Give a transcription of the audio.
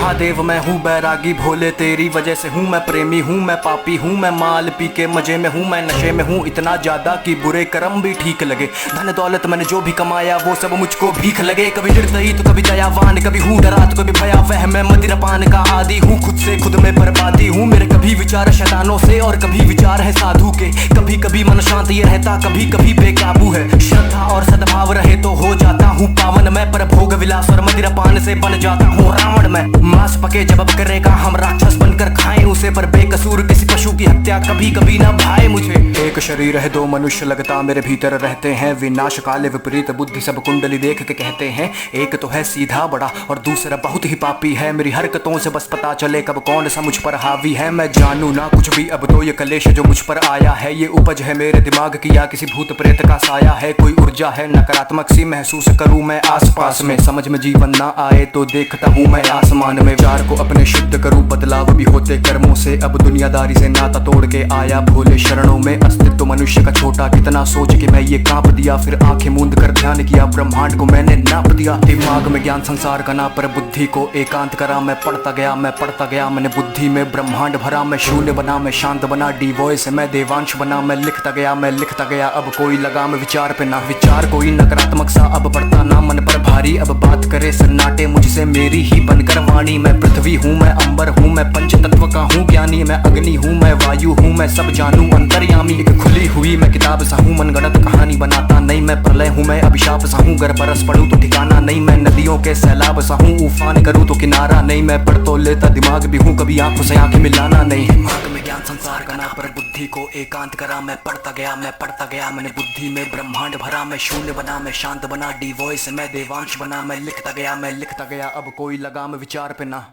महादेव मैं हूँ बैरागी भोले तेरी वजह से हूँ मैं प्रेमी हूँ मैं पापी हूँ मैं माल पी के मजे में हूँ मैं नशे में हूँ इतना ज्यादा कि बुरे कर्म भी ठीक लगे। धन दौलत मैंने जो भी कमाया वो सब मुझको भीख लगे। कभी निर्दयी तो कभी दयावान कभी हूँ डरा तो कभी भयावह मैं मदिरापान का आदि हूँ खुद से खुद में बर्बादी हूँ। मेरे कभी विचार शैतानों से और कभी विचार है साधु के। कभी कभी मन शांत ये रहता कभी कभी बेकाबू है। श्रद्धा और सद्भाव रहे तो हो जाता हूँ पावन मैं पर भोग विलास और मदिरापान से बन जाता हूँ रावण मैं। मांस पके जब अब करेगा हम राक्षस बनकर खाएं उसे पर बेकसूर किसी पशु की हत्या कभी कभी ना भाए मुझे। एक शरीर है दो मनुष्य लगता मेरे भीतर रहते हैं विनाश काले विपरीत बुद्धि सब कुंडली देख के कहते हैं। एक तो है सीधा बड़ा और दूसरा बहुत ही पापी है। मेरी हरकतों से बस पता चले कब कौन सा मुझ पर हावी है। मैं जानू ना कुछ भी अब तो ये कलेश जो मुझ पर आया है ये उपज है मेरे दिमाग की या किसी भूत प्रेत का साया है। कोई ऊर्जा है नकारात्मक सी महसूस करूं मैं आसपास में। समझ में जीवन ना आए तो देखता हूँ मैं आसमान में। विचार को अपने शुद्ध करूं बदलाव भी होते कर्मों से। अब दुनियादारी से नाता तोड़ के आया भोले शरणों में। अस्तित्व मनुष्य का छोटा कितना सोच के मैं ये कांप दिया। फिर आंखें मूंद कर ध्यान किया ब्रह्मांड को मैंने नाप दिया। दिमाग में ज्ञान संसार का ना पर बुद्धि को एकांत करा। मैं पढ़ता गया मैंने बुद्धि में ब्रह्मांड भरा। मैं शून्य बना मैं शांत बना डी वॉइस मैं देवांश बना। मैं लिखता गया अब कोई लगाम विचार पे ना। विचार कोई नकारात्मक सा अब पड़ता ना मन पर भारी। अब बात करे सन्नाटे मुझसे मेरी ही बनकर वाणी। मैं पृथ्वी हूँ मैं अंबर हूँ मैं पंच तत्व का हूँ ज्ञानी। मैं अग्नि हूँ मैं वायु हूँ मैं सब जानू अंतर्यामी। एक खुली हुई मैं किताब सा हूँ मनगढ़ंत कहानी बनाता नहीं। मैं प्रलय हूँ मैं अभिशाप सा हूँ गर बरस पड़ूं तो ठिकाना नहीं। मैं नदियों के सैलाब सा हूँ उफान करूँ तो किनारा नहीं। मैं पढ़ तो लेता दिमाग भी हूँ कभी आंखों से आंखें मिलाना नहीं। दिमाग में ज्ञान संसार का ना पर बुद्धि को एकांत करा। मैं पढ़ता गया मैंने बुद्धि में ब्रह्मांड भरा। मैं शून्य बना मैं शांत बना डी वॉइस मैं देवांश बना। मैं लिखता गया अब कोई लगाम विचार पे ना।